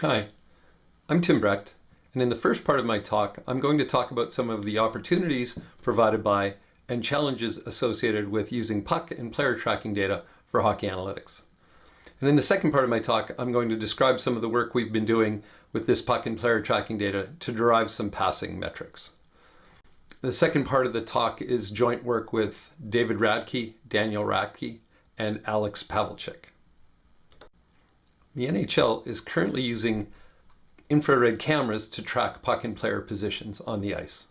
Hi, I'm Tim Brecht, and in the first part of my talk, I'm going to talk about some of the opportunities provided by and challenges associated with using puck and player tracking data for hockey analytics. And in the second part of my talk, I'm going to describe some of the work we've been doing with this puck and player tracking data to derive some passing metrics. The second part of the talk is joint work with David Radke, Daniel Radke, and Alex Pavlicek. The NHL is currently using infrared cameras to track puck and player positions on the ice.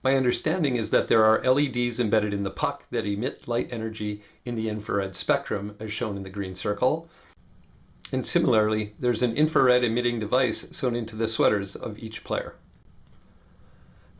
My understanding is that there are LEDs embedded in the puck that emit light energy in the infrared spectrum, as shown in the green circle. And similarly, there's an infrared emitting device sewn into the sweaters of each player.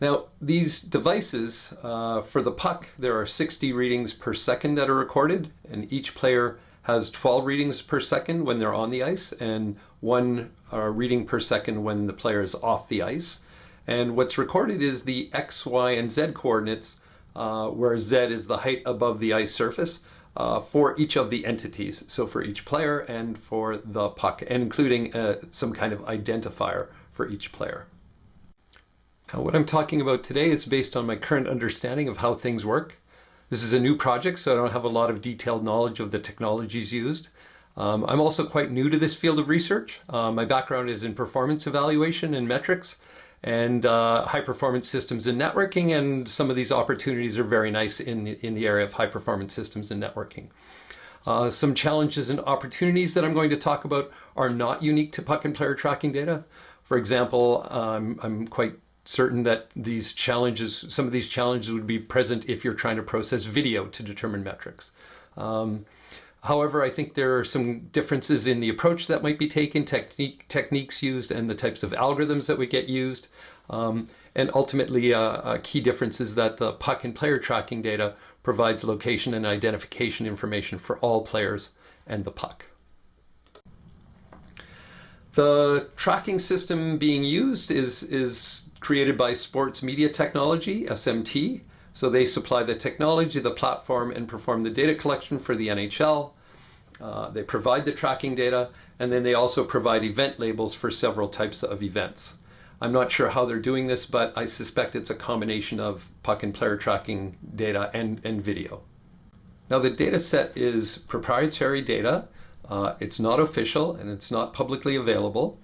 Now, these devices, for the puck, there are 60 readings per second that are recorded, and each player has 12 readings per second when they're on the ice and one reading per second when the player is off the ice. And what's recorded is the X, Y, and Z coordinates, where Z is the height above the ice surface, for each of the entities. So for each player and for the puck, and including some kind of identifier for each player. Now, what I'm talking about today is based on my current understanding of how things work. This is a new project, so I don't have a lot of detailed knowledge of the technologies used. I'm also quite new to this field of research. My background is in performance evaluation and metrics and high performance systems and networking, and some of these opportunities are very nice in the area of high performance systems and networking. Some challenges and opportunities that I'm going to talk about are not unique to puck and player tracking data. For example, I'm quite certain that some of these challenges would be present if you're trying to process video to determine metrics. However, I think there are some differences in the approach that might be taken, techniques used, and the types of algorithms that would get used. And ultimately, a key difference is that the puck and player tracking data provides location and identification information for all players and the puck. The tracking system being used is created by Sports Media Technology, SMT. So they supply the technology, the platform, and perform the data collection for the NHL. They provide the tracking data, and then they also provide event labels for several types of events. I'm not sure how they're doing this, but I suspect it's a combination of puck and player tracking data and video. Now, the data set is proprietary data. It's not official and it's not publicly available.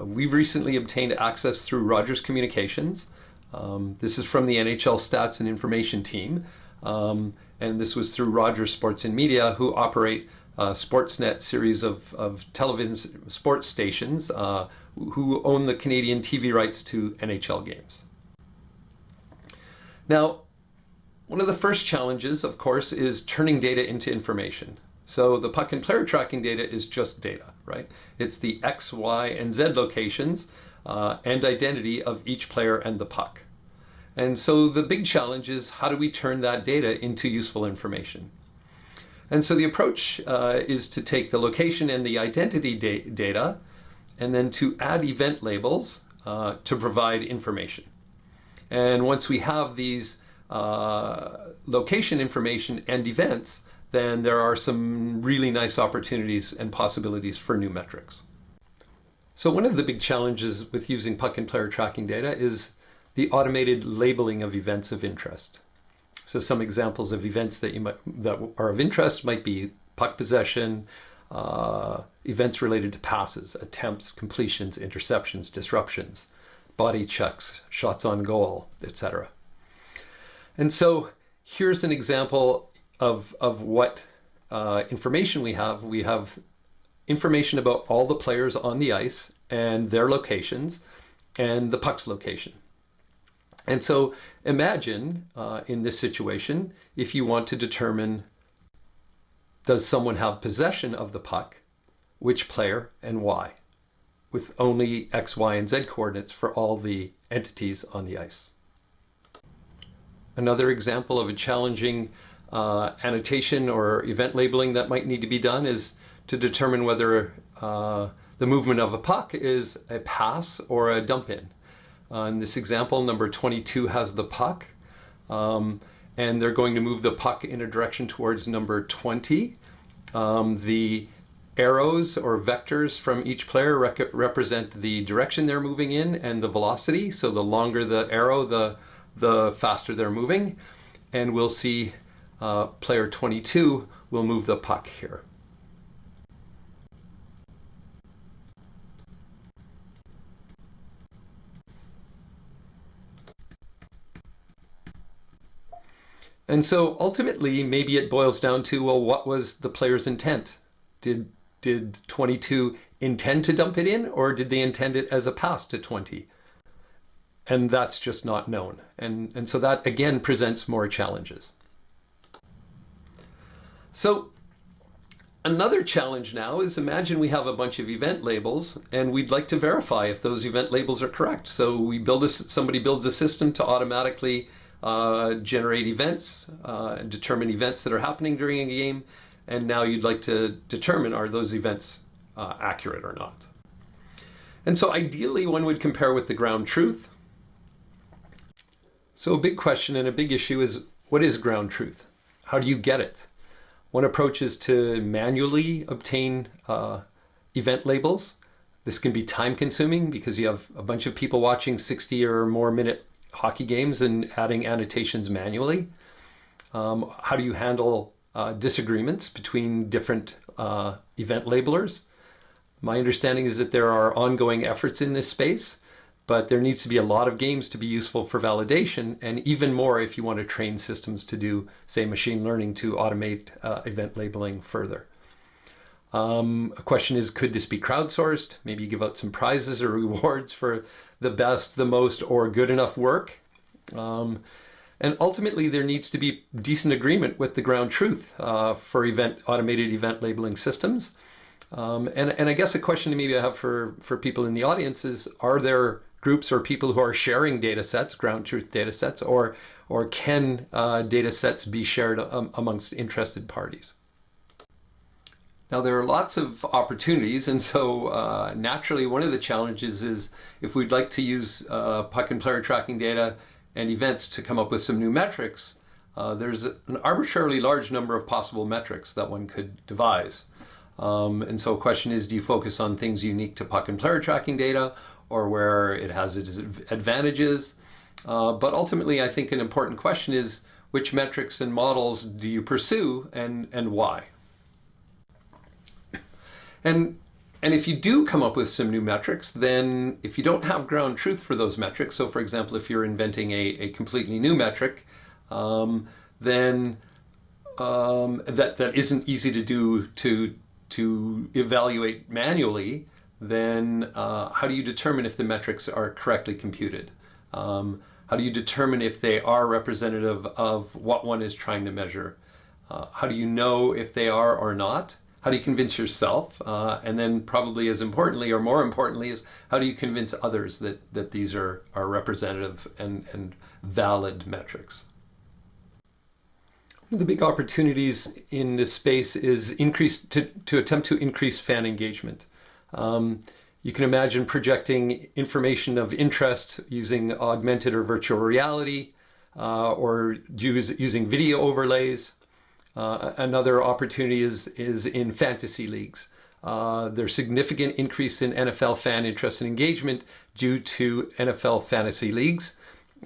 We've recently obtained access through Rogers Communications. This is from the NHL Stats and Information team. And this was through Rogers Sports and Media, who operate Sportsnet series of television sports stations, who own the Canadian TV rights to NHL games. Now, one of the first challenges, of course, is turning data into information. So the puck and player tracking data is just data, right? It's the X, Y, and Z locations and identity of each player and the puck. And so the big challenge is, how do we turn that data into useful information? And so the approach is to take the location and the identity data and then to add event labels to provide information. And once we have these location information and events, then there are some really nice opportunities and possibilities for new metrics. So one of the big challenges with using puck and player tracking data is the automated labeling of events of interest. So some examples of events that are of interest might be puck possession, events related to passes, attempts, completions, interceptions, disruptions, body checks, shots on goal, etc. And so here's an example of what information we have. We have information about all the players on the ice and their locations and the puck's location. And so imagine in this situation, if you want to determine, does someone have possession of the puck, which player and why, with only X, Y, and Z coordinates for all the entities on the ice. Another example of a challenging annotation or event labeling that might need to be done is to determine whether the movement of a puck is a pass or a dump in. In this example, number 22 has the puck, and they're going to move the puck in a direction towards number 20. The arrows or vectors from each player represent the direction they're moving in and the velocity. So the longer the arrow, the faster they're moving. And we'll see player 22 will move the puck here. And so ultimately, maybe it boils down to, well, what was the player's intent? Did 22 intend to dump it in, or did they intend it as a pass to 20? And that's just not known. And so that, again, presents more challenges. So another challenge now is, imagine we have a bunch of event labels, and we'd like to verify if those event labels are correct. So we somebody builds a system to automatically generate events, and determine events that are happening during a game, and now you'd like to determine, are those events accurate or not? And so ideally one would compare with the ground truth. So a big question and a big issue is, what is ground truth? How do you get it? One approach is to manually obtain event labels. This can be time consuming because you have a bunch of people watching 60 or more minute hockey games and adding annotations manually. How do you handle disagreements between different event labelers? My understanding is that there are ongoing efforts in this space, but there needs to be a lot of games to be useful for validation, and even more if you want to train systems to do, say, machine learning to automate event labeling further. A question is, could this be crowdsourced? Maybe you give out some prizes or rewards for the best, the most, or good enough work. And ultimately, there needs to be decent agreement with the ground truth for automated event labeling systems. And I guess a question maybe I have for people in the audience is, are there groups or people who are sharing data sets, ground truth data sets, or can data sets be shared amongst interested parties? Now, there are lots of opportunities, and so naturally one of the challenges is, if we'd like to use puck and player tracking data and events to come up with some new metrics, there's an arbitrarily large number of possible metrics that one could devise. And so a question is, do you focus on things unique to puck and player tracking data, or where it has its advantages? But ultimately, I think an important question is, which metrics and models do you pursue, and why? And if you do come up with some new metrics, then if you don't have ground truth for those metrics, so for example, if you're inventing a completely new metric, then that isn't easy to do to evaluate manually, then how do you determine if the metrics are correctly computed? How do you determine if they are representative of what one is trying to measure? How do you know if they are or not? How do you convince yourself? And then probably as importantly, or more importantly, is how do you convince others that these are representative and valid metrics? One of the big opportunities in this space is to attempt to increase fan engagement. You can imagine projecting information of interest using augmented or virtual reality, or using video overlays. Another opportunity is in fantasy leagues. There's significant increase in NFL fan interest and engagement due to NFL fantasy leagues.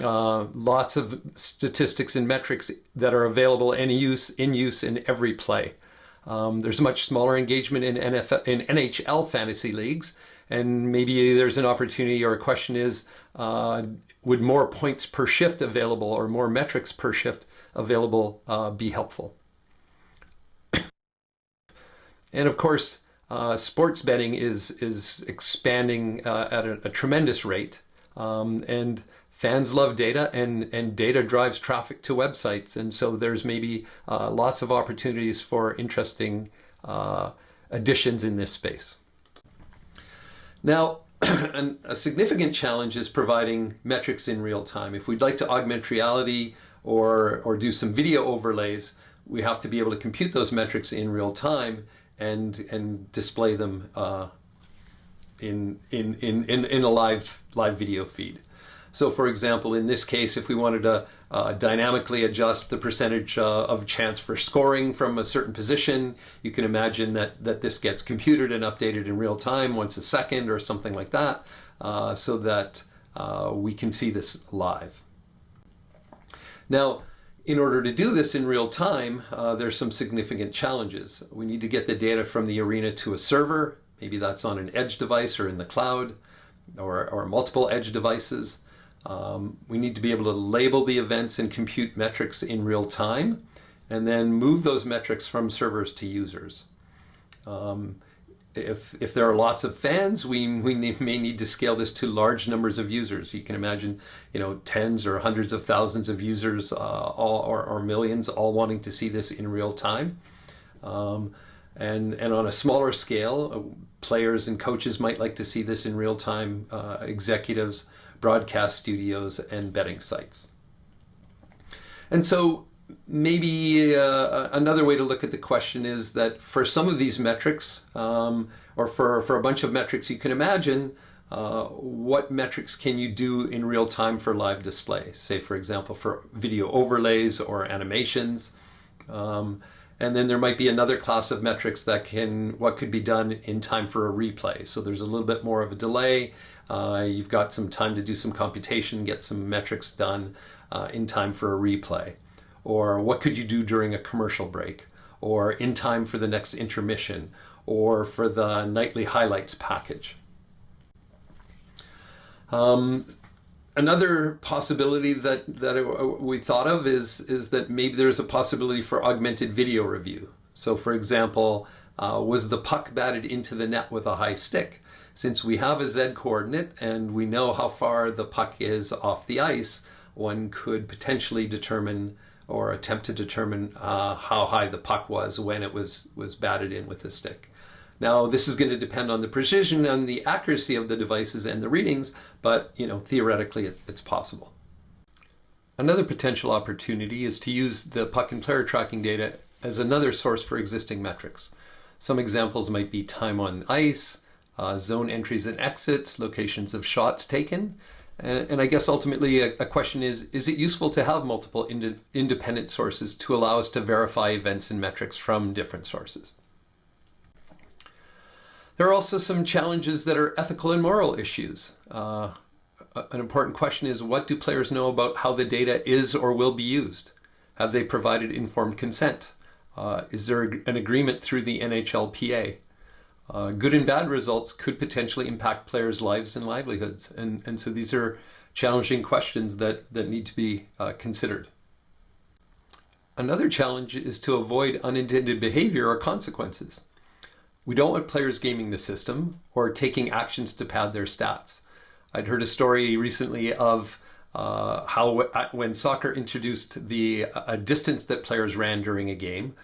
Lots of statistics and metrics that are available in use in every play. There's much smaller engagement in NHL fantasy leagues, and maybe there's an opportunity, or a question is, would more points per shift available or more metrics per shift available be helpful? And of course, sports betting is expanding at a tremendous rate, and fans love data, and data drives traffic to websites, and so there's maybe lots of opportunities for interesting additions in this space. Now, a significant challenge is providing metrics in real time. If we'd like to augment reality or do some video overlays, we have to be able to compute those metrics in real time and display them in a live video feed. So for example, in this case, if we wanted to dynamically adjust the percentage of chance for scoring from a certain position, you can imagine that this gets computed and updated in real time once a second or something like that, so that we can see this live. Now, in order to do this in real time, there's some significant challenges. We need to get the data from the arena to a server. Maybe that's on an edge device or in the cloud, or multiple edge devices. We need to be able to label the events and compute metrics in real time, and then move those metrics from servers to users. If there are lots of fans, we may need to scale this to large numbers of users. You can imagine, tens or hundreds of thousands of users, or millions, all wanting to see this in real time. And on a smaller scale, players and coaches might like to see this in real time, executives, broadcast studios, and betting sites. And so maybe another way to look at the question is that for some of these metrics, or for a bunch of metrics, you can imagine what metrics can you do in real time for live display, say for example for video overlays or animations. And then there might be another class of metrics that what could be done in time for a replay. So there's a little bit more of a delay. You've got some time to do some computation, get some metrics done in time for a replay. Or what could you do during a commercial break, or in time for the next intermission, or for the nightly highlights package. Another possibility that we thought of is that maybe there's a possibility for augmented video review. So for example, was the puck batted into the net with a high stick? Since we have a Z coordinate and we know how far the puck is off the ice, one could potentially determine or attempt to determine how high the puck was when it was batted in with the stick. Now, this is going to depend on the precision and the accuracy of the devices and the readings, but theoretically it's possible. Another potential opportunity is to use the puck and player tracking data as another source for existing metrics. Some examples might be time on ice, zone entries and exits, locations of shots taken, and I guess ultimately a question is it useful to have multiple independent sources to allow us to verify events and metrics from different sources? There are also some challenges that are ethical and moral issues. An important question is, what do players know about how the data is or will be used? Have they provided informed consent? Is there an agreement through the NHLPA? Good and bad results could potentially impact players' lives and livelihoods. And so these are challenging questions that need to be considered. Another challenge is to avoid unintended behavior or consequences. We don't want players gaming the system or taking actions to pad their stats. I'd heard a story recently of how when soccer introduced a distance that players ran during a game,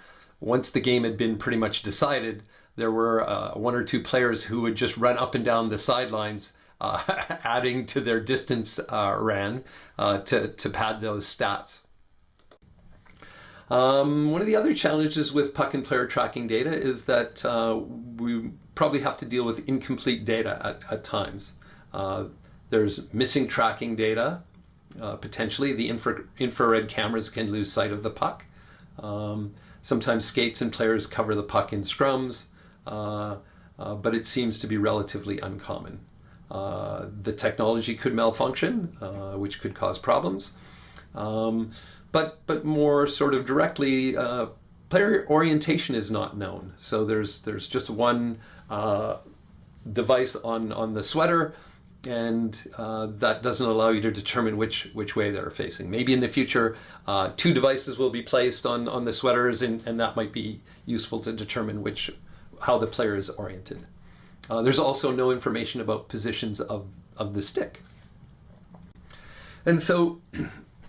once the game had been pretty much decided, there were one or two players who would just run up and down the sidelines, adding to their distance ran to pad those stats. One of the other challenges with puck and player tracking data is that we probably have to deal with incomplete data at times. There's missing tracking data, potentially. The infrared cameras can lose sight of the puck. Sometimes skates and players cover the puck in scrums, but it seems to be relatively uncommon. The technology could malfunction, which could cause problems. But more sort of directly, player orientation is not known. So there's just one device on the sweater, and that doesn't allow you to determine which way they're facing. Maybe in the future, two devices will be placed on the sweaters, and that might be useful to determine how the player is oriented. There's also no information about positions of the stick. And so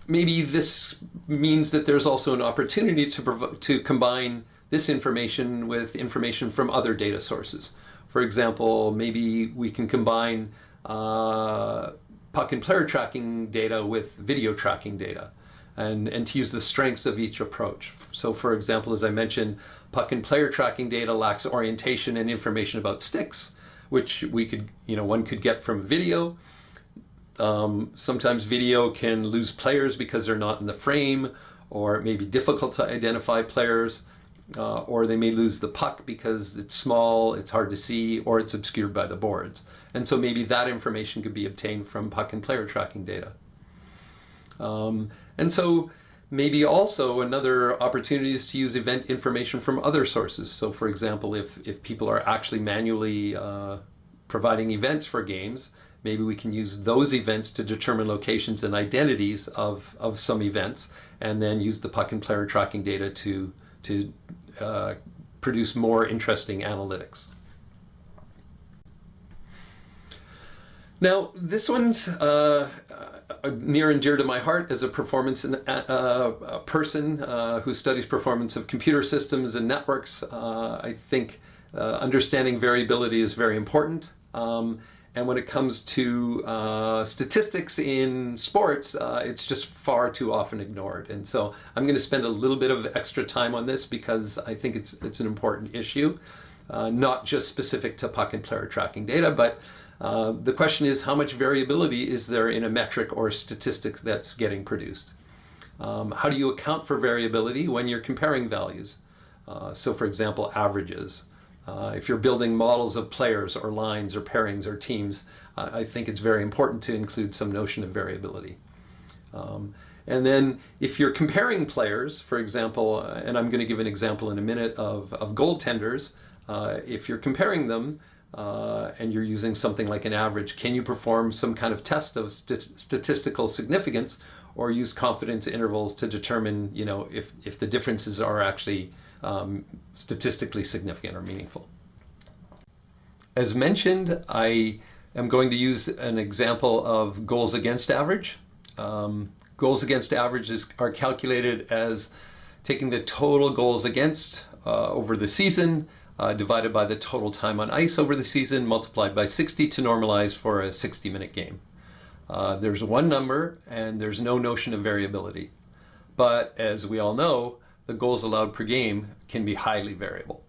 maybe this means that there's also an opportunity to combine this information with information from other data sources. For example, maybe we can combine puck and player tracking data with video tracking data, and to use the strengths of each approach. So for example, as I mentioned, puck and player tracking data lacks orientation and information about sticks, which one could get from video. Sometimes video can lose players because they're not in the frame, or it may be difficult to identify players, or they may lose the puck because it's small, it's hard to see, or it's obscured by the boards. And so maybe that information could be obtained from puck and player tracking data. And so maybe also another opportunity is to use event information from other sources. So for example, if people are actually manually providing events for games, maybe we can use those events to determine locations and identities of some events, and then use the puck and player tracking data to produce more interesting analytics. Now, this one's near and dear to my heart as a performance person who studies performance of computer systems and networks. I think understanding variability is very important. And when it comes to statistics in sports, it's just far too often ignored. And so I'm going to spend a little bit of extra time on this because I think it's an important issue, not just specific to puck and player tracking data, but the question is, how much variability is there in a metric or statistic that's getting produced? How do you account for variability when you're comparing values? So for example, averages. If you're building models of players or lines or pairings or teams, I think it's very important to include some notion of variability. And then if you're comparing players, for example, and I'm going to give an example in a minute of goaltenders, if you're comparing them and you're using something like an average, can you perform some kind of test of statistical significance, or use confidence intervals to determine, if the differences are actually statistically significant or meaningful? As mentioned, I am going to use an example of goals against average. Goals against average are calculated as taking the total goals against over the season divided by the total time on ice over the season, multiplied by 60 to normalize for a 60-minute game. There's one number and there's no notion of variability. But as we all know, the goals allowed per game can be highly variable.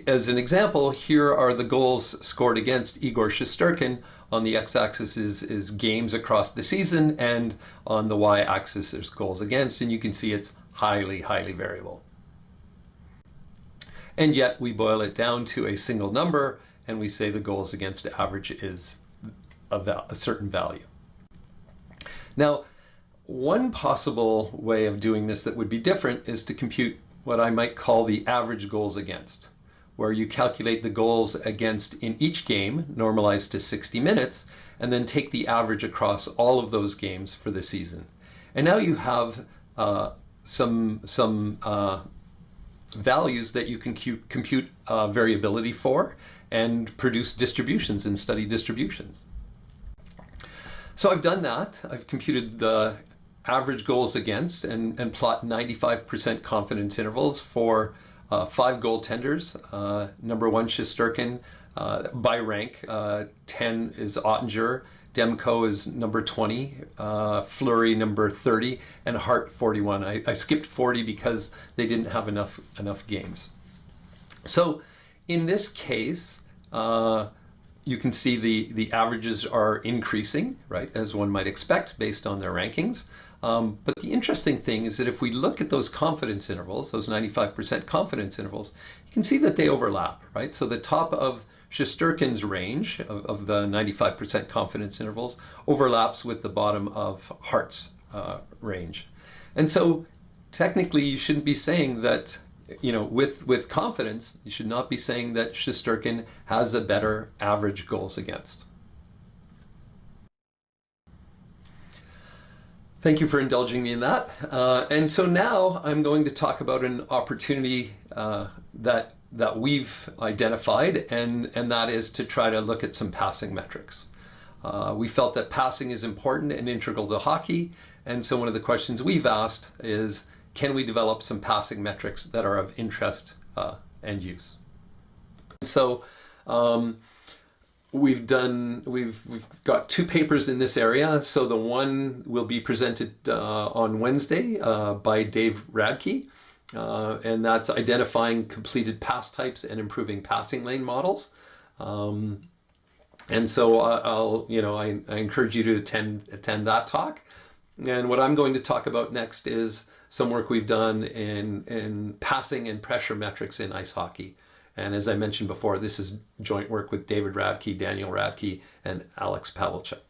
As an example, here are the goals scored against Igor Shesterkin. On the x-axis is games across the season, and on the y-axis is goals against, and you can see it's highly, highly variable. And yet we boil it down to a single number, and we say the goals against average is a certain value. Now, one possible way of doing this that would be different is to compute what I might call the average goals against, where you calculate the goals against in each game, normalized to 60 minutes, and then take the average across all of those games for the season. And now you have some values that you can compute variability for and produce distributions and study distributions. So I've done that. I've computed the average goals against and plot 95% confidence intervals for 5 goaltenders. Number 1, Shesterkin, by rank. 10 is Ottinger. Demko is number 20, Fleury number 30, and Hart 41. I skipped 40 because they didn't have enough games. So in this case, you can see the averages are increasing, right, as one might expect based on their rankings. But the interesting thing is that if we look at those confidence intervals, those 95% confidence intervals, you can see that they overlap, right? So the top of Shesterkin's range of the 95% confidence intervals overlaps with the bottom of Hart's range. And so technically you shouldn't be saying that, with confidence, you should not be saying that Shesterkin has a better average goals against. Thank you for indulging me in that. And so now I'm going to talk about an opportunity that we've identified, and that is to try to look at some passing metrics. We felt that passing is important and integral to hockey, and so one of the questions we've asked is, can we develop some passing metrics that are of interest and use? And so we've got 2 papers in this area. So the one will be presented on Wednesday by Dave Radke, and that's identifying completed pass types and improving passing lane models. And And so I encourage you to attend that talk. And what I'm going to talk about next is some work we've done in passing and pressure metrics in ice hockey. And as I mentioned before, this is joint work with David Radke, Daniel Radke, and Alex Pavlicek.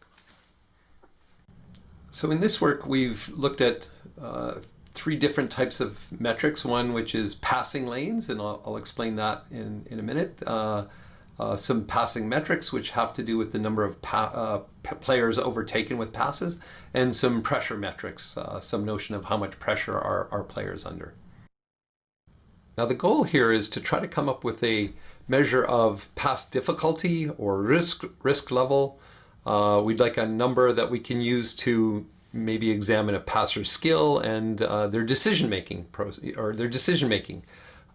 So in this work, we've looked at three different types of metrics. One which is passing lanes, and I'll explain that in a minute. Some passing metrics, which have to do with the number of players overtaken with passes, and some pressure metrics, some notion of how much pressure are players under. Now the goal here is to try to come up with a measure of pass difficulty or risk level. We'd like a number that we can use to maybe examine a passer's skill and their decision-making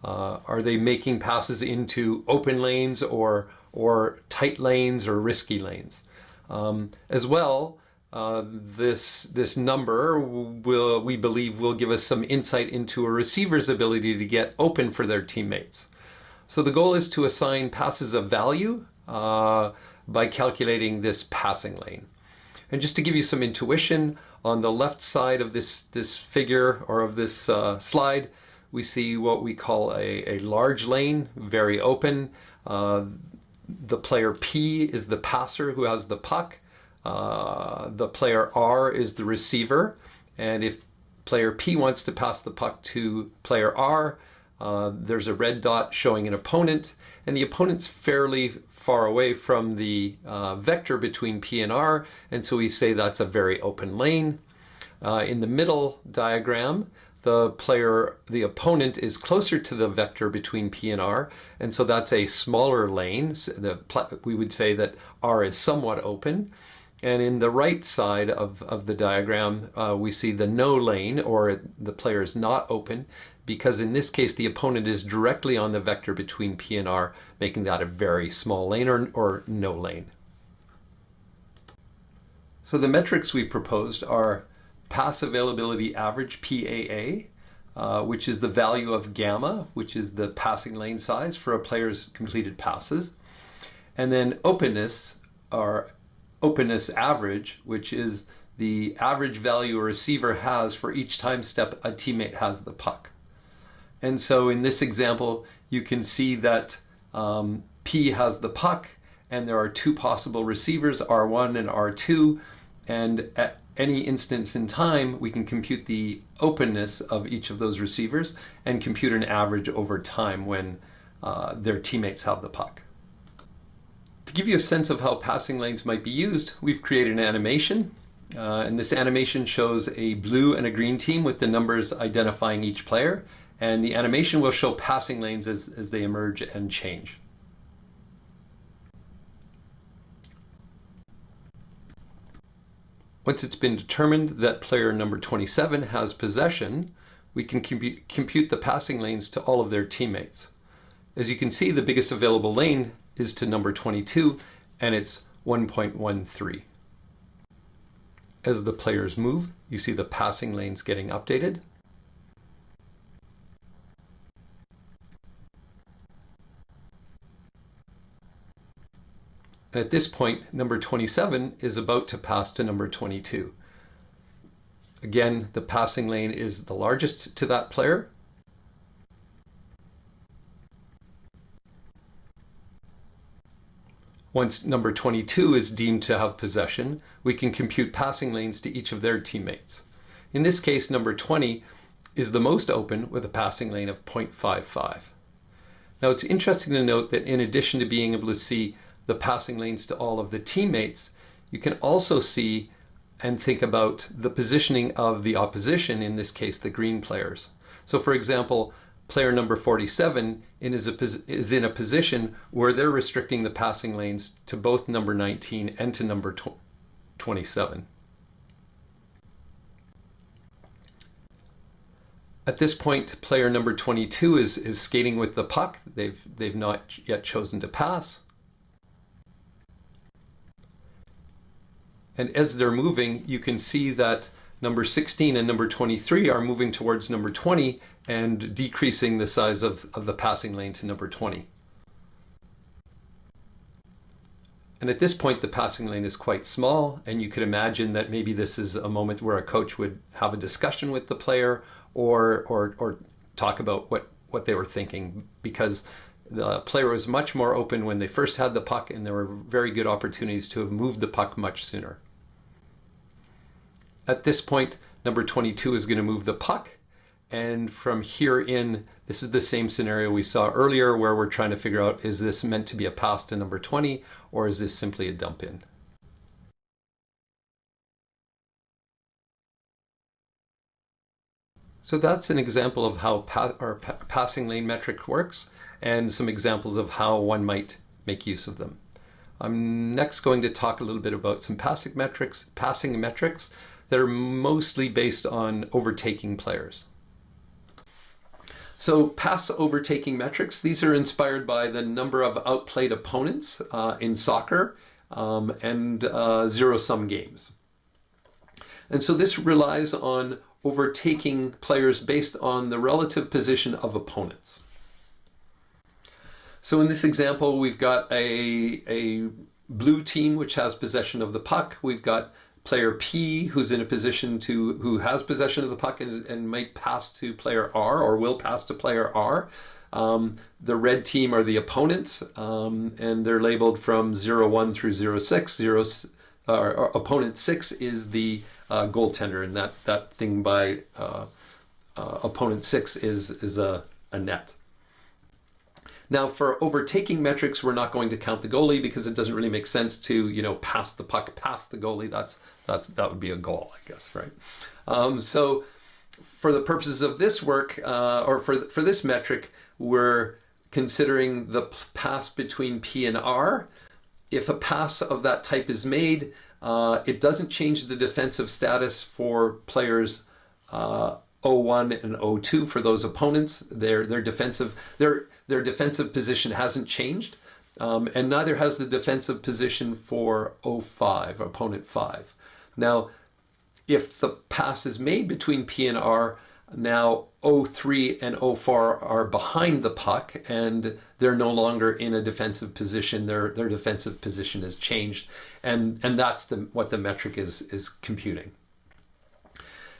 Are they making passes into open lanes or tight lanes or risky lanes? As well, this number we believe will give us some insight into a receiver's ability to get open for their teammates. So the goal is to assign passes a value by calculating this passing lane. And just to give you some intuition, on the left side of this figure or of this slide, we see what we call a large lane, very open. The player P is the passer who has the puck. The player R is the receiver. And if player P wants to pass the puck to player R, there's a red dot showing an opponent. And the opponent's fairly far away from the vector between P and R. And so we say that's a very open lane. In the middle diagram, the opponent is closer to the vector between P and R, and so that's a smaller lane. We would say that R is somewhat open. And in the right side of the diagram, we see the no lane, or the player is not open, because in this case the opponent is directly on the vector between P and R, making that a very small lane or no lane. So the metrics we've proposed are pass availability average, PAA, which is the value of gamma, which is the passing lane size for a player's completed passes. And then openness, or openness average, which is the average value a receiver has for each time step a teammate has the puck. And so in this example, you can see that P has the puck, and there are two possible receivers, R1 and R2, and at any instance in time, we can compute the openness of each of those receivers and compute an average over time when their teammates have the puck. To give you a sense of how passing lanes might be used, we've created an animation. And this animation shows a blue and a green team with the numbers identifying each player. And the animation will show passing lanes as they emerge and change. Once it's been determined that player number 27 has possession, we can compute the passing lanes to all of their teammates. As you can see, the biggest available lane is to number 22, and it's 1.13. As the players move, you see the passing lanes getting updated. And at this point, number 27 is about to pass to number 22. Again, the passing lane is the largest to that player. Once number 22 is deemed to have possession, we can compute passing lanes to each of their teammates. In this case, number 20 is the most open with a passing lane of 0.55. Now it's interesting to note that in addition to being able to see the passing lanes to all of the teammates, you can also see and think about the positioning of the opposition, in this case the green players. So for example, player number 47 is in a position where they're restricting the passing lanes to both number 19 and to number 27. At this point, player number 22 is skating with the puck. They've not yet chosen to pass. And as they're moving, you can see that number 16 and number 23 are moving towards number 20 and decreasing the size of the passing lane to number 20. And at this point, the passing lane is quite small, and you could imagine that maybe this is a moment where a coach would have a discussion with the player or talk about what they were thinking, because the player was much more open when they first had the puck, and there were very good opportunities to have moved the puck much sooner. At this point, number 22 is going to move the puck. And from here in, this is the same scenario we saw earlier where we're trying to figure out, is this meant to be a pass to number 20 or is this simply a dump in? So that's an example of how our passing lane metric works and some examples of how one might make use of them. I'm next going to talk a little bit about some passing metrics that are mostly based on overtaking players. So pass overtaking metrics, these are inspired by the number of outplayed opponents in soccer and zero-sum games. And so this relies on overtaking players based on the relative position of opponents. So in this example, we've got a blue team which has possession of the puck. We've got player P who's in a position who has possession of the puck and might pass to player R or will pass to player R. The red team are the opponents, and they're labeled from 0-1 through 0-6. Opponent 6 is the goaltender, and that thing by opponent 6 is a net. Now, for overtaking metrics, we're not going to count the goalie because it doesn't really make sense to, pass the puck past the goalie. That would be a goal, I guess, right? So for the purposes of this work, or for this metric, we're considering the pass between P and R. If a pass of that type is made, it doesn't change the defensive status for players 0-1 and 0-2 for those opponents. Their defensive position hasn't changed, and neither has the defensive position for 0-5, opponent 5. Now, if the pass is made between P and R, now 0-3 and 0-4 are behind the puck, and they're no longer in a defensive position. Their defensive position has changed, and that's what the metric is computing.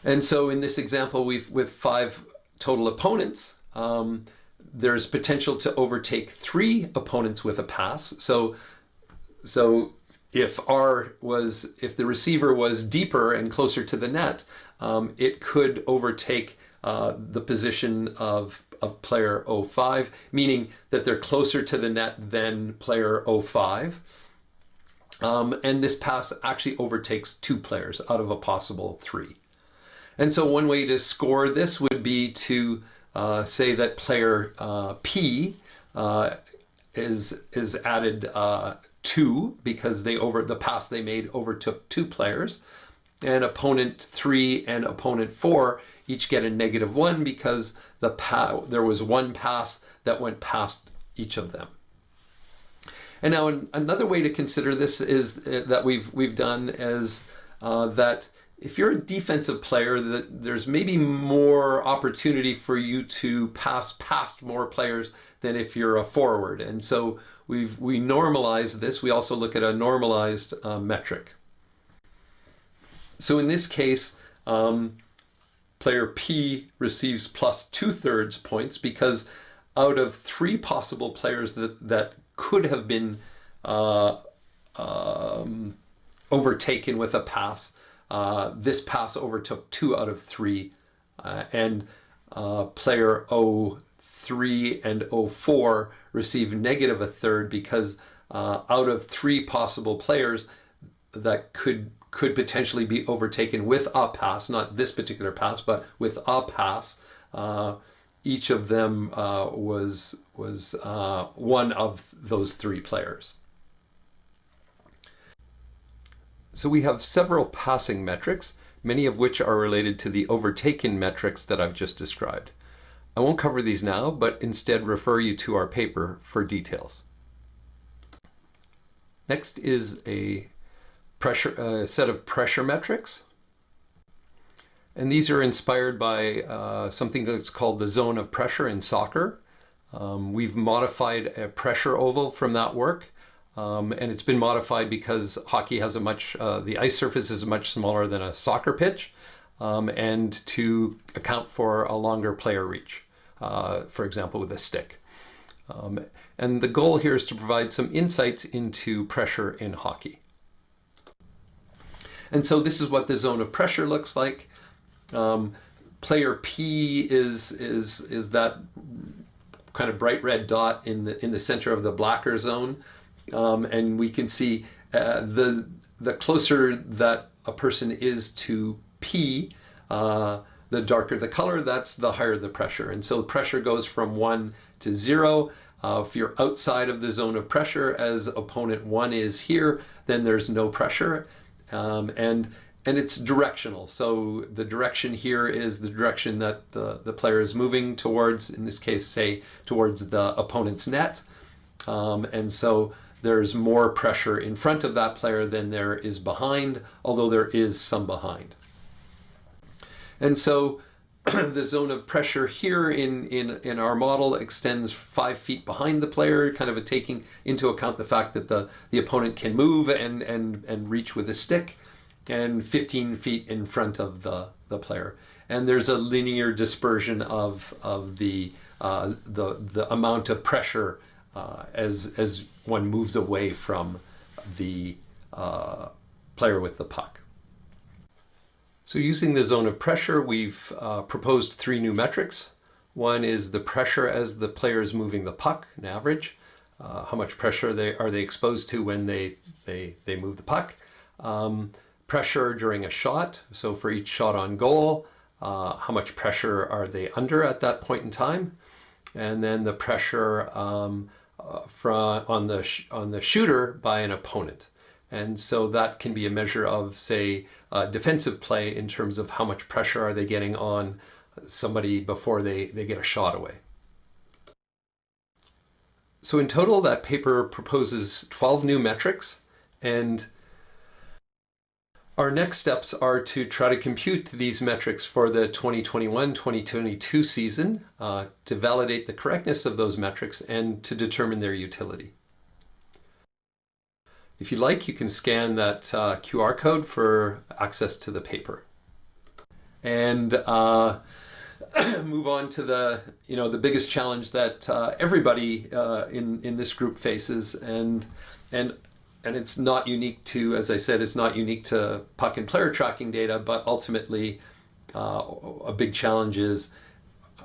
And so in this example, with 5 total opponents, there's potential to overtake 3 opponents with a pass. So if the receiver was deeper and closer to the net, it could overtake the position of player 0-5, meaning that they're closer to the net than player 0-5. And this pass actually overtakes 2 players out of a possible 3. And so one way to score this would be to say that player P is added 2 because the pass they made overtook 2 players, and opponent 3 and opponent 4 each get a -1 because there was one pass that went past each of them. And now another way to consider this is that we've done is that if you're a defensive player, there's maybe more opportunity for you to pass past more players than if you're a forward. And so we normalize this. We also look at a normalized metric. So in this case, player P receives plus 2/3 points because out of 3 possible players that could have been overtaken with a pass, this pass overtook 2 out of 3, and player 0-3 and 0-4 received -1/3 because out of 3 possible players that could potentially be overtaken with a pass, not this particular pass, but with a pass, each of them was one of those 3 players. So we have several passing metrics, many of which are related to the overtaken metrics that I've just described. I won't cover these now, but instead refer you to our paper for details. Next is a set of pressure metrics. And these are inspired by something that's called the zone of pressure in soccer. We've modified a pressure oval from that work. And it's been modified because hockey has the ice surface is much smaller than a soccer pitch, and to account for a longer player reach, for example, with a stick. And the goal here is to provide some insights into pressure in hockey. And so this is what the zone of pressure looks like. Player P is that kind of bright red dot in the center of the blacker zone, and we can see the closer that a person is to P, the darker the color, that's the higher the pressure. And so pressure goes from 1 to 0. If you're outside of the zone of pressure, as opponent 1 is here, then there's no pressure. And it's directional. So the direction here is the direction that the player is moving towards, in this case, say, towards the opponent's net. And so there's more pressure in front of that player than there is behind, although there is some behind. And so the zone of pressure here in our model extends 5 feet behind the player, kind of taking into account the fact that the opponent can move and reach with a stick, and 15 feet in front of the player. And there's a linear dispersion of the amount of pressure as one moves away from the player with the puck. So using the zone of pressure, we've proposed 3 new metrics. One is the pressure as the player is moving the puck, an average. How much pressure are they exposed to when they move the puck. Pressure during a shot, so for each shot on goal, how much pressure are they under at that point in time, and then the pressure on the shooter by an opponent. And so that can be a measure of, say, defensive play in terms of how much pressure are they getting on somebody before they get a shot away. So in total, that paper proposes 12 new metrics, and our next steps are to try to compute these metrics for the 2021-2022 season, to validate the correctness of those metrics and to determine their utility. If you like, you can scan that QR code for access to the paper. And move on to the biggest challenge that everybody in this group faces, and it's not unique to, as I said, it's not unique to puck and player tracking data, but ultimately a big challenge is,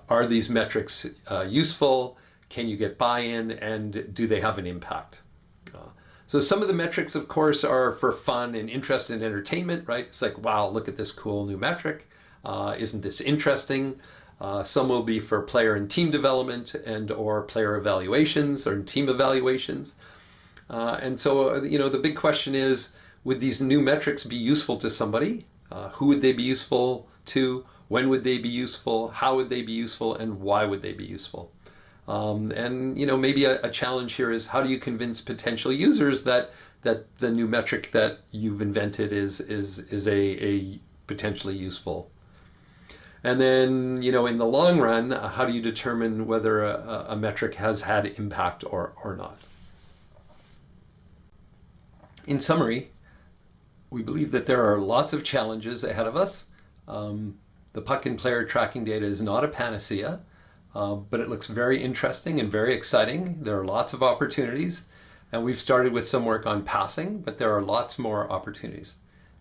are these metrics useful? Can you get buy-in, and do they have an impact? So some of the metrics, of course, are for fun and interest and entertainment, right? It's like, wow, look at this cool new metric. Isn't this interesting? Some will be for player and team development and or player evaluations or team evaluations. And so, the big question is, would these new metrics be useful to somebody? Who would they be useful to? When would they be useful? How would they be useful? And why would they be useful? And maybe a challenge here is, how do you convince potential users that the new metric that you've invented is a potentially useful? And then, in the long run, how do you determine whether a metric has had impact or not? In summary, we believe that there are lots of challenges ahead of us. The puck and player tracking data is not a panacea, but it looks very interesting and very exciting. There are lots of opportunities, and we've started with some work on passing, but there are lots more opportunities.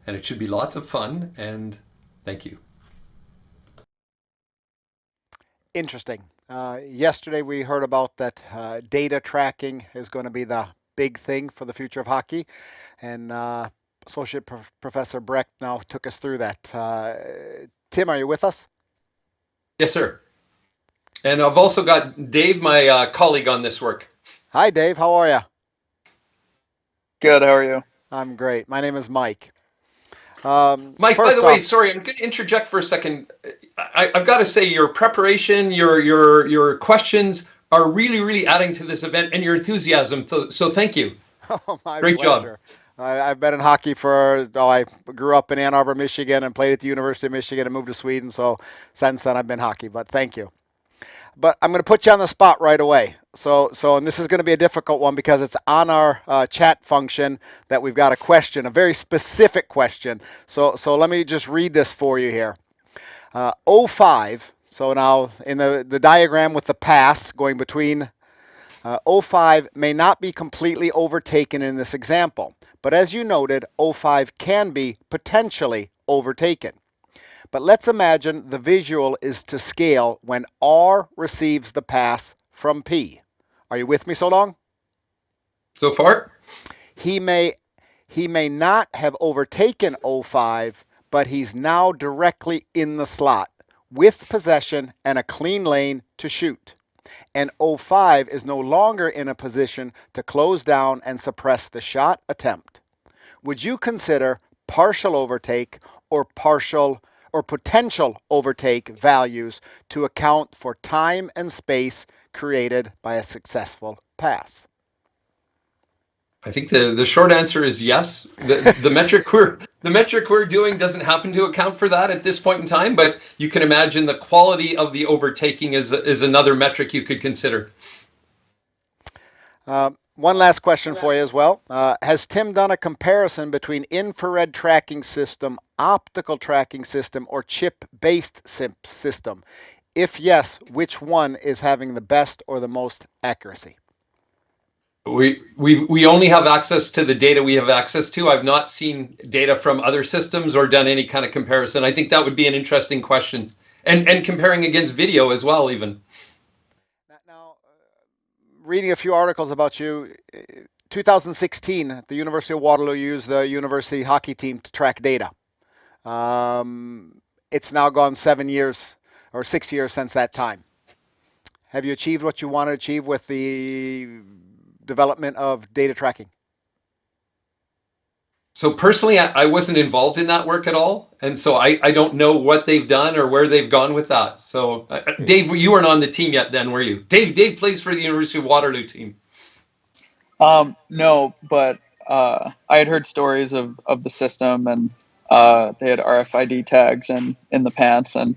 And it should be lots of fun, and thank you. Interesting. Yesterday we heard about that data tracking is going to be the big thing for the future of hockey, and Associate Professor Brecht now took us through that. Tim, are you with us? Yes, sir. And I've also got Dave, my colleague on this work. Hi, Dave. How are you? Good. How are you? I'm great. My name is Mike. Mike, by the way, sorry, I'm going to interject for a second. I've got to say, your preparation, your questions are really, really adding to this event, and your enthusiasm. So thank you. Oh, my Great pleasure. job. I've been in hockey I grew up in Ann Arbor, Michigan, and played at the University of Michigan and moved to Sweden. So since then, I've been hockey. But thank you. but I'm going to put you on the spot right away. And this is going to be a difficult one because it's on our chat function that we've got a question, a very specific question. So let me just read this for you here. O5. So now in the diagram with the pass going between O5 may not be completely overtaken in this example, but as you noted, O5 can be potentially overtaken. But let's imagine the visual is to scale when R receives the pass from P. Are you with me so long? So far? He may not have overtaken O5, but he's now directly in the slot with possession and a clean lane to shoot. And O5 is no longer in a position to close down and suppress the shot attempt. Would you consider partial overtake or potential overtake values to account for time and space created by a successful pass? I think the short answer is yes. The metric we're doing doesn't happen to account for that at this point in time, but you can imagine the quality of the overtaking is another metric you could consider. One last question for you as well. Has Tim done a comparison between infrared tracking system, optical tracking system, or chip-based system? If yes, which one is having the best or the most accuracy? We only have access to the data we have access to. I've not seen data from other systems or done any kind of comparison. I think that would be an interesting question. And comparing against video as well, even. Now, reading a few articles about you, 2016, at the University of Waterloo used the university hockey team to track data. It's now gone 7 years or 6 years since that time. Have you achieved what you want to achieve with the development of data tracking? So personally, I wasn't involved in that work at all. And so I don't know what they've done or where they've gone with that. So Dave, you weren't on the team yet then, were you? Dave plays for the University of Waterloo team. No, but I had heard stories of the system, and they had RFID tags in the pants. And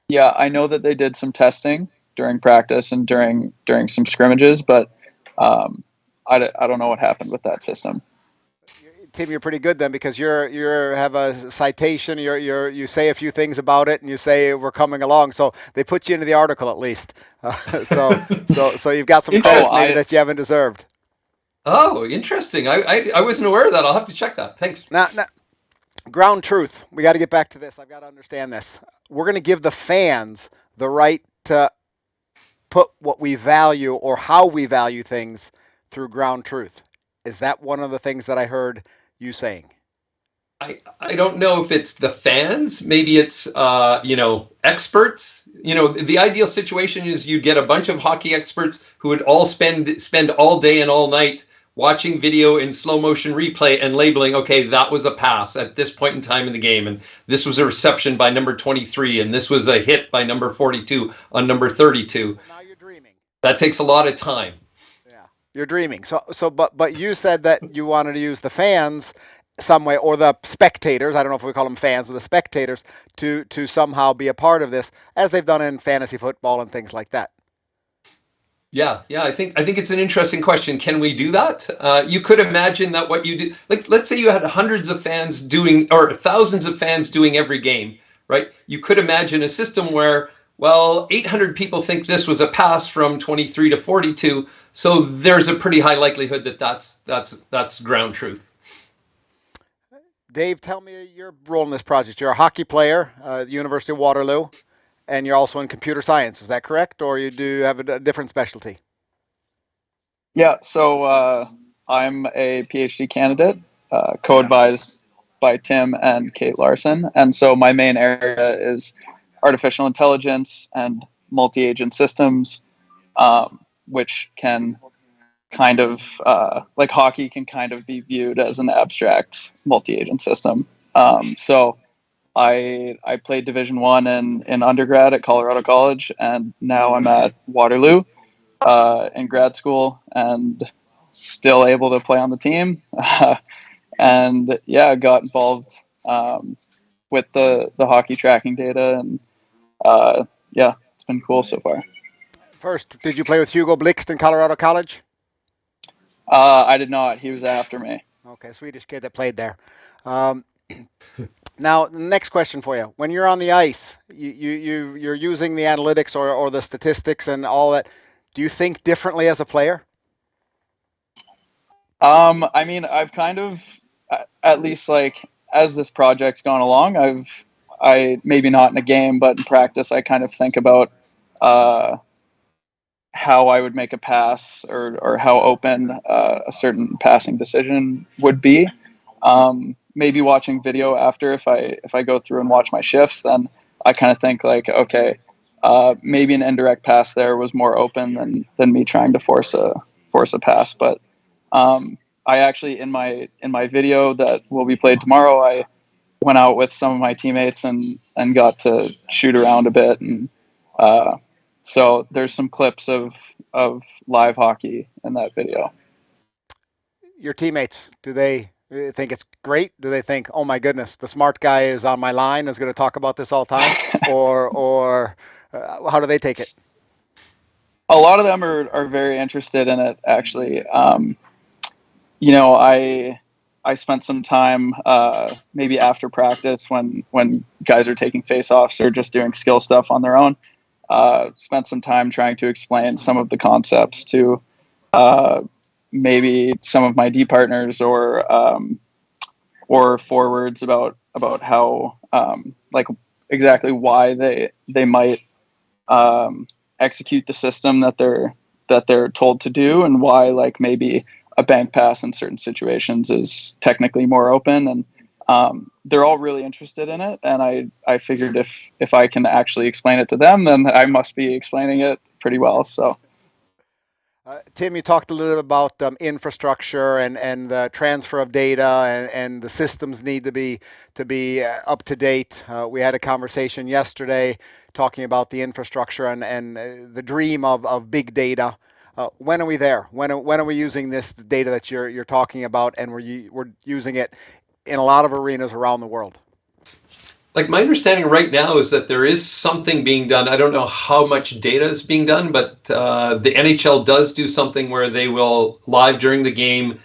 yeah, I know that they did some testing during practice and during some scrimmages, but I don't know what happened with that system. Tim, you're pretty good then because you have a citation. You say a few things about it, and you say we're coming along. So they put you into the article at least. So you've got some credit maybe that you haven't deserved. Oh, interesting. I wasn't aware of that. I'll have to check that. Thanks. Now, ground truth. We got to get back to this. I've got to understand this. We're going to give the fans the right to put what we value or how we value things through ground truth. Is that one of the things that I heard you saying? I don't know if it's the fans. Maybe it's experts. The ideal situation is you get a bunch of hockey experts who would all spend all day and all night watching video in slow motion replay and labeling, okay, that was a pass at this point in time in the game, and this was a reception by number 23, and this was a hit by number 42 on number 32. Now you're dreaming. That takes a lot of time. You're dreaming. But you said that you wanted to use the fans some way, or the spectators. I don't know if we call them fans, but the spectators to somehow be a part of this, as they've done in fantasy football and things like that. Yeah. I think it's an interesting question. Can we do that? You could imagine that what you do, like let's say you had hundreds of fans doing, or thousands of fans doing every game, right? You could imagine a system where, well, 800 people think this was a pass from 23 to 42. So there's a pretty high likelihood that that's ground truth. Dave, tell me your role in this project. You're a hockey player at the University of Waterloo, and you're also in computer science. Is that correct, or you do have a different specialty? Yeah, so I'm a PhD candidate, co-advised by Tim and Kate Larson, and so my main area is artificial intelligence and multi-agent systems, which can kind of, like hockey can kind of be viewed as an abstract multi-agent system. So I played Division I in undergrad at Colorado College, and now I'm at Waterloo in grad school, and still able to play on the team. And yeah, got involved with the hockey tracking data, and yeah, it's been cool so far. First, did you play with Hugo Blixt in Colorado College? I did not. He was after me. Okay, Swedish kid that played there. Now, the next question for you. When you're on the ice, you're using the analytics or the statistics and all that. Do you think differently as a player? I mean, I've kind of, at least like as this project's gone along, I maybe not in a game, but in practice, I kind of think about how I would make a pass or how open a certain passing decision would be. Maybe watching video after, if I go through and watch my shifts, then I kind of think like, okay, maybe an indirect pass there was more open than me trying to force a pass. But I actually in my video that will be played tomorrow, I went out with some of my teammates and got to shoot around a bit, and so there's some clips of live hockey in that video. Your teammates, do they think it's great? Do they think, oh my goodness, the smart guy is on my line, is going to talk about this all the time? or how do they take it? A lot of them are very interested in it, actually. You know, I spent some time maybe after practice when guys are taking face-offs or just doing skill stuff on their own. Spent some time trying to explain some of the concepts to maybe some of my D partners or forwards about how like exactly why they might execute the system that they're told to do, and why like maybe a bank pass in certain situations is technically more open. And they're all really interested in it, and I figured if I can actually explain it to them, then I must be explaining it pretty well. So Tim, you talked a little bit about infrastructure and the transfer of data, and the systems need to be up to date. We had a conversation yesterday talking about the infrastructure and the dream of big data. When are we there? When are we using this data that you're talking about, and we're using it in a lot of arenas around the world? Like, my understanding right now is that there is something being done. I don't know how much data is being done, but the NHL does do something where they will live during the game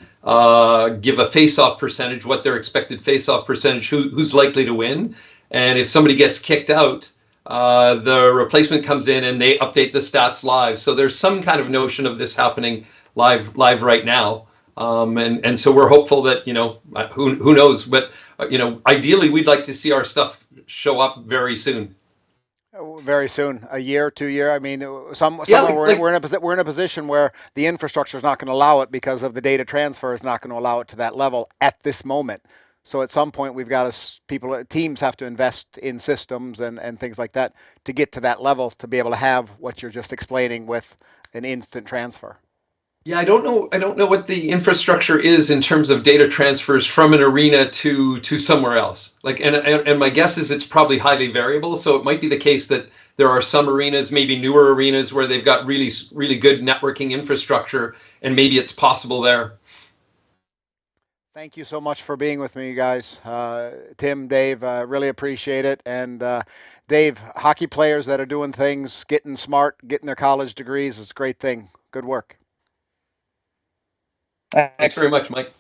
give a face-off percentage, what their expected face-off percentage, who's likely to win. And if somebody gets kicked out, the replacement comes in and they update the stats live. So there's some kind of notion of this happening live right now. And so we're hopeful that, you know, who knows, but you know, ideally we'd like to see our stuff show up very soon. Very soon, a year, 2 year. I mean, somewhere Yeah, we're in a position where the infrastructure is not going to allow it because of the data transfer is not going to allow it to that level at this moment. So at some point, we've got teams have to invest in systems and things like that to get to that level to be able to have what you're just explaining with an instant transfer. Yeah, I don't know what the infrastructure is in terms of data transfers from an arena to somewhere else. Like, and my guess is it's probably highly variable. So it might be the case that there are some arenas, maybe newer arenas, where they've got really good networking infrastructure, and maybe it's possible there. Thank you so much for being with me, guys. Tim, Dave, really appreciate it. And Dave, hockey players that are doing things, getting smart, getting their college degrees, is a great thing. Good work. Thanks very much, Mike.